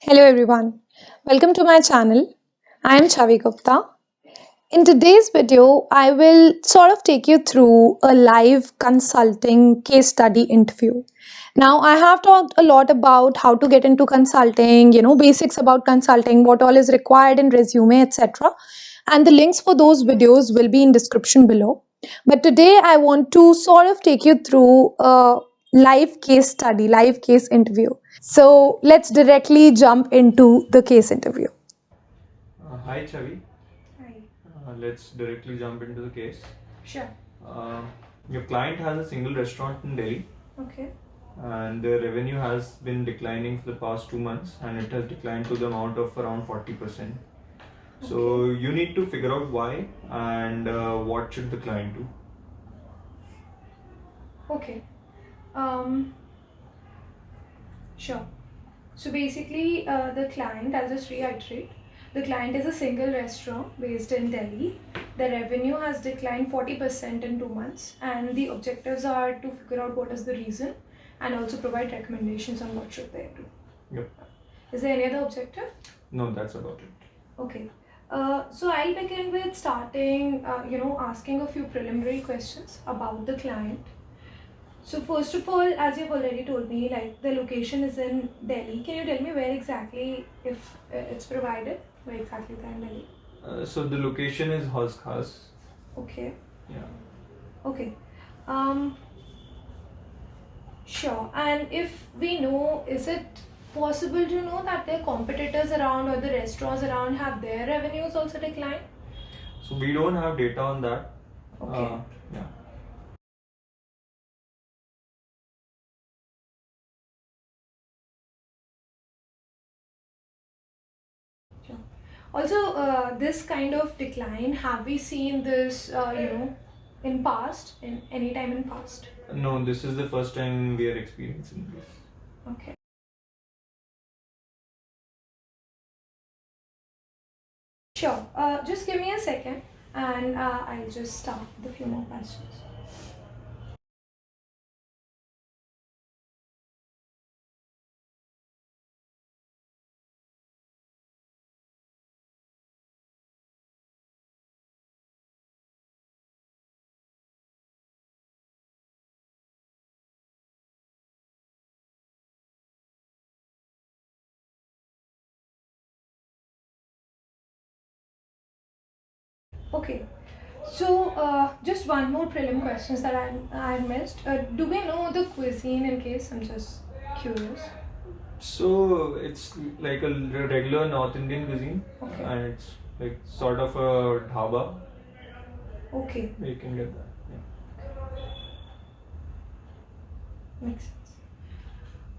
Hello everyone, welcome to my channel. I am Chavi Gupta. In today's video, I will sort of take you through a live consulting case study interview. Now, I have talked a lot about how to get into consulting, basics about consulting, what all is required in resume, etc. And the links for those videos will be in description below. But today I want to sort of take you through a live case study, live case interview. So let's directly jump into the case interview. Hi Chavi, Hi. let's directly jump into the case. Sure. Uh, your client has a single restaurant in Delhi Okay. and the revenue has been declining for the past 2 months and it has declined to the amount of around 40%. So you need to figure out why and what should the client do. Okay. Um. Sure. So basically, the client, I'll just reiterate, the client is a single restaurant based in Delhi. The revenue has declined 40% in 2 months, and the objectives are to figure out what is the reason and also provide recommendations on what should they do. Yep. Is there any other objective? No, that's about it. Okay. So I'll begin with starting, asking a few preliminary questions about the client. So first of all, as you've already told me, like the location is in Delhi. Can you tell me where exactly, if it's provided, where exactly they're in Delhi? So the location is Haus Khas. Okay. Yeah. Okay. Sure. And if we know, is it possible to know that their competitors around or the restaurants around have their revenues also declined? So we don't have data on that. Okay. Yeah. Sure. Also, this kind of decline, have we seen this, in past, in any time in past? No, this is the first time we are experiencing this. Okay. Sure. Just give me a second and I'll just start with a few more questions. Okay. So, just one more prelim questions that I missed. Do we know the cuisine in case? I'm just curious. So it's like a regular North Indian cuisine, Okay. and it's like sort of a dhaba. Okay. You can get that. Yeah. Makes sense.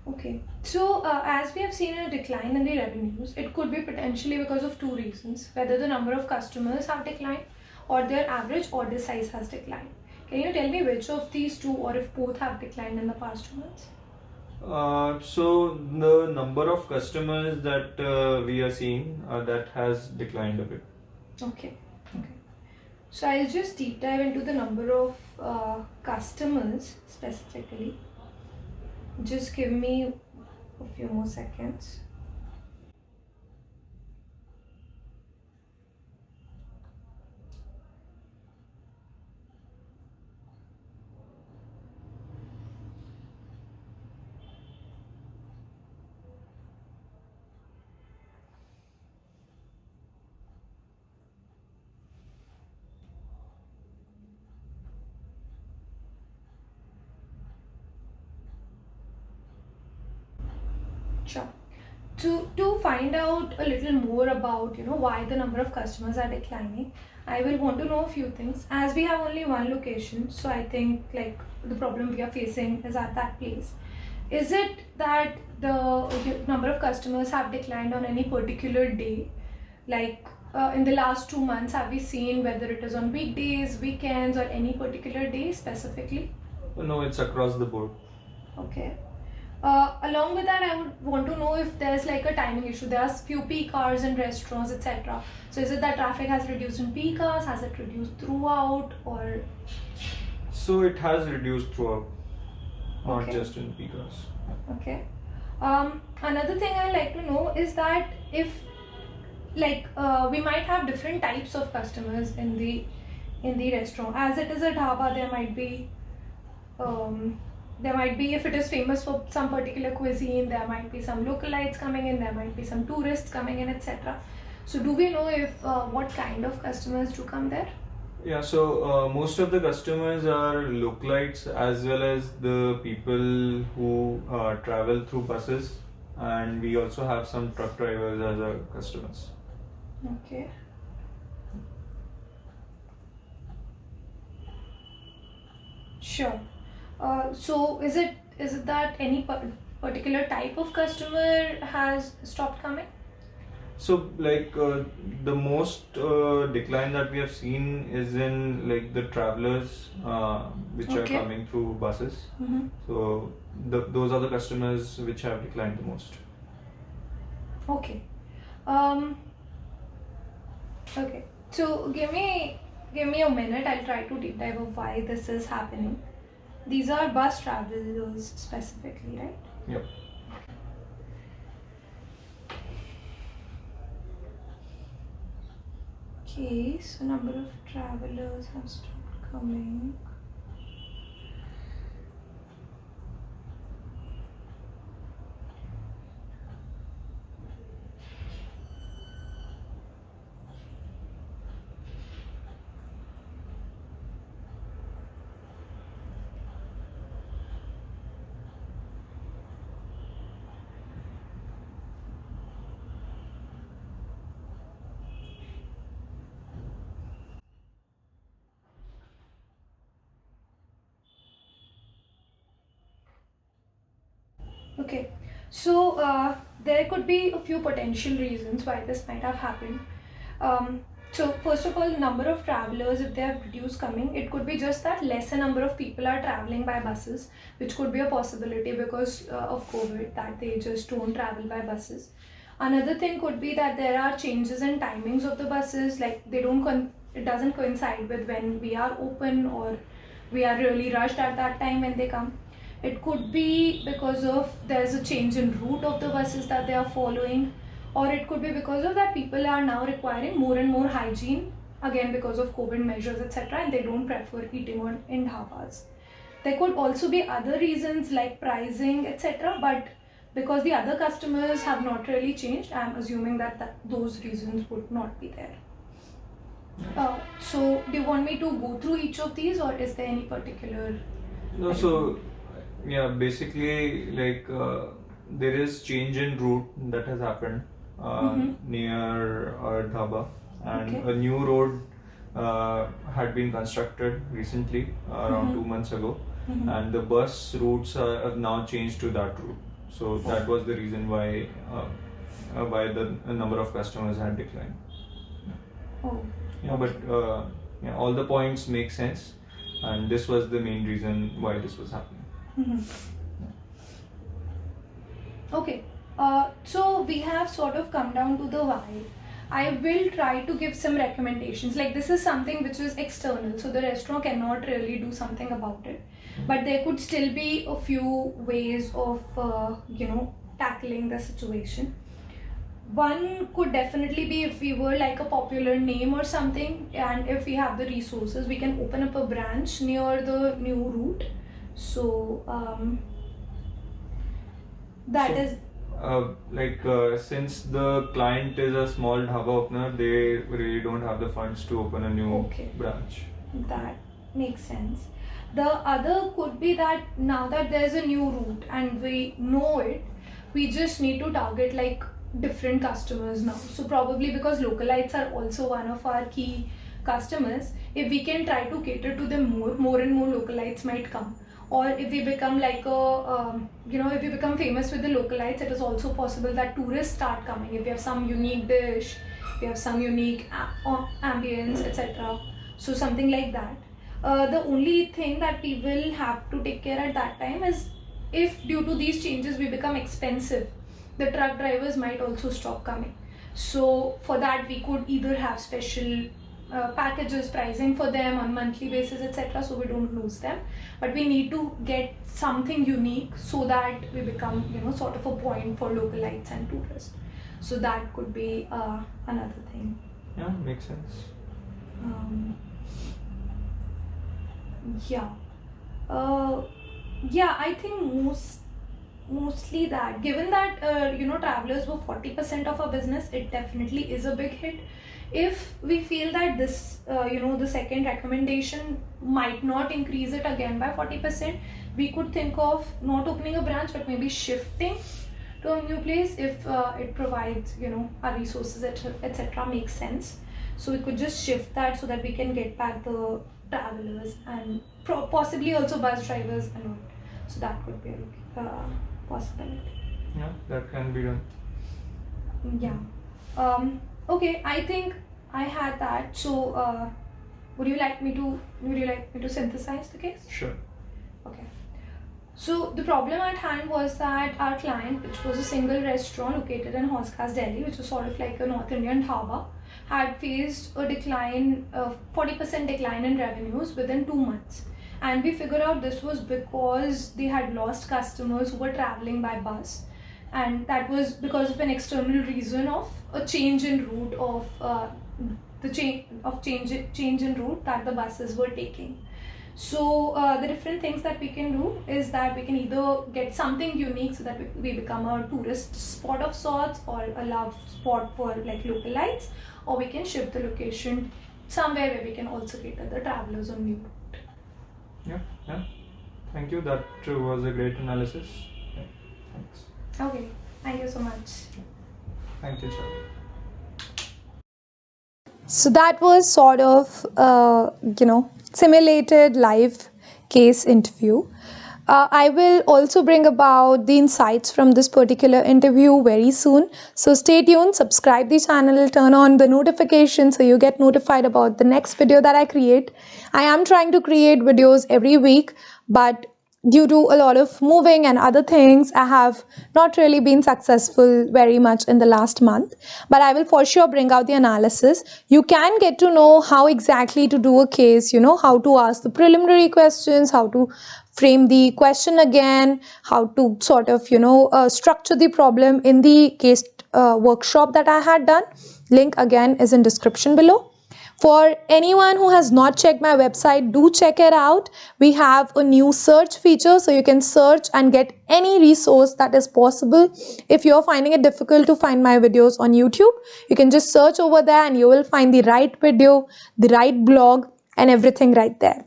Okay. So, as we have seen a decline in the revenues, it could be potentially because of two reasons: whether the number of customers have declined or their average order size has declined. Can you tell me which of these two, or if both have declined in the past 2 months? So the number of customers that we are seeing that has declined a bit. Okay. Okay. So I'll just deep dive into the number of customers specifically. Just give me a few more seconds. Sure. To find out a little more about why the number of customers are declining, I will want to know a few things. As we have only one location, so I think like the problem we are facing is at that place. Is it that the number of customers have declined on any particular day? Like in the last 2 months, have we seen whether it is on weekdays, weekends, or any particular day specifically? No, it's across the board. Okay. Along with that, I would want to know if there's like a timing issue. There are few peak hours in restaurants, etc. So is it that traffic has reduced in peak hours? Has it reduced throughout, or? So it has reduced throughout, not Okay. just in peak hours. Okay. Another thing I like to know is that if we might have different types of customers in the restaurant. As it is a dhaba, um, there might be, if it is famous for some particular cuisine, there might be some localites coming in, there might be some tourists coming in, etc. So do we know if what kind of customers do come there? Yeah, so most of the customers are localites as well as the people who travel through buses, and we also have some truck drivers as our customers. Okay. Sure. So is it that any particular type of customer has stopped coming? So, the most decline that we have seen is in like the travelers which are Okay. coming through buses. Mm-hmm. So, those are the customers which have declined the most. Okay. Okay. So give me a minute. I'll try to deep dive of why this is happening. These are bus travelers specifically, right? Yep. Okay. So number of travelers have stopped coming. Okay, so there could be a few potential reasons why this might have happened. So first of all, number of travelers, if they have reduced coming, it could be just that lesser number of people are traveling by buses, which could be a possibility because of COVID, that they just don't travel by buses. Another thing could be that there are changes in timings of the buses, like they don't it doesn't coincide with when we are open, or we are really rushed at that time when they come. It could be because of there's a change in route of the buses that they are following, or it could be because of that people are now requiring more and more hygiene, again because of COVID measures, etc., and they don't prefer eating in dhabas. There could also be other reasons like pricing, etc., but because the other customers have not really changed, I'm assuming that those reasons would not be there. So do you want me to go through each of these, or is there any particular? No, so yeah, basically there is change in route that has happened near our dhaba, and Okay. a new road had been constructed recently, around 2 months ago, and the bus routes have now changed to that route. So that was the reason why the number of customers had declined. Oh. Yeah, but yeah, all the points make sense, and this was the main reason why this was happening. Okay, so we have sort of come down to the why. I will try to give some recommendations. Like, this is something which is external, so the restaurant cannot really do something about it. But there could still be a few ways of, tackling the situation. One could definitely be, if we were like a popular name or something, and if we have the resources, we can open up a branch near the new route. So that So, is since the client is a small dhaba opener, they really don't have the funds to open a new Okay. branch. that makes sense. The other could be that now that there's a new route and we know it, we just need to target like different customers now. So probably because localites are also one of our key customers, if we can try to cater to them more and more localites might come. Or if we become like if we become famous with the localites, it is also possible that tourists start coming. If we have some unique dish, we have some unique ambience, etc. So something like that. The only thing that we will have to take care at that time is, if due to these changes we become expensive, the truck drivers might also stop coming. So for that we could either have special packages, pricing for them on monthly basis, etc. So we don't lose them, but we need to get something unique so that we become, sort of a point for localites and tourists. So that could be another thing. Yeah, makes sense. Yeah. Yeah, I think mostly that. Given that travelers were 40% of our business, it definitely is a big hit. If we feel that this the second recommendation might not increase it again by 40%, we could think of not opening a branch but maybe shifting to a new place if it provides, our resources, etc. makes sense. So we could just shift that so that we can get back the travelers and possibly also bus drivers and all. So that could be a possibility. Yeah, that can be done. Yeah. Okay, I think I had that. So would you like me to synthesize the case? Sure. Okay. So the problem at hand was that our client, which was a single restaurant located in Hauskas, Delhi, which was sort of like a North Indian dhaba, had faced a 40% decline in revenues within 2 months. And we figured out this was because they had lost customers who were traveling by bus. And that was because of an external reason of a change in route of change in route that the buses were taking. So the different things that we can do is that we can either get something unique so that we become a tourist spot of sorts or a love spot for like localites, or we can shift the location somewhere where we can also cater the travelers on new route. Yeah. Thank you. That was a great analysis. Yeah, thanks. Okay, thank you so much. Thank you, sir. So that was sort of, simulated live case interview. I will also bring about the insights from this particular interview very soon. So stay tuned, subscribe the channel, turn on the notification so you get notified about the next video that I create. I am trying to create videos every week, but due to a lot of moving and other things, I have not really been successful very much in the last month. But I will for sure bring out the analysis. You can get to know how exactly to do a case, how to ask the preliminary questions, how to frame the question again, how to sort of, structure the problem in the case workshop that I had done. Link again is in description below. For anyone who has not checked my website, do check it out. We have a new search feature, so you can search and get any resource that is possible. If you're finding it difficult to find my videos on YouTube, you can just search over there and you will find the right video, the right blog, and everything right there.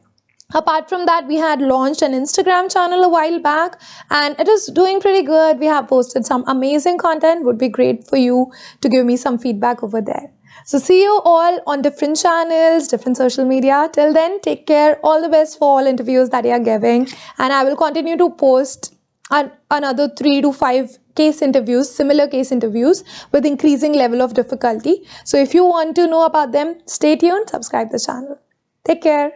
Apart from that, we had launched an Instagram channel a while back and it is doing pretty good. We have posted some amazing content. Would be great for you to give me some feedback over there. So see you all on different channels, different social media. Till then, take care. All the best for all interviews that you are giving. And I will continue to post another 3 to 5 case interviews, similar case interviews with increasing level of difficulty. So if you want to know about them, stay tuned, subscribe the channel. Take care.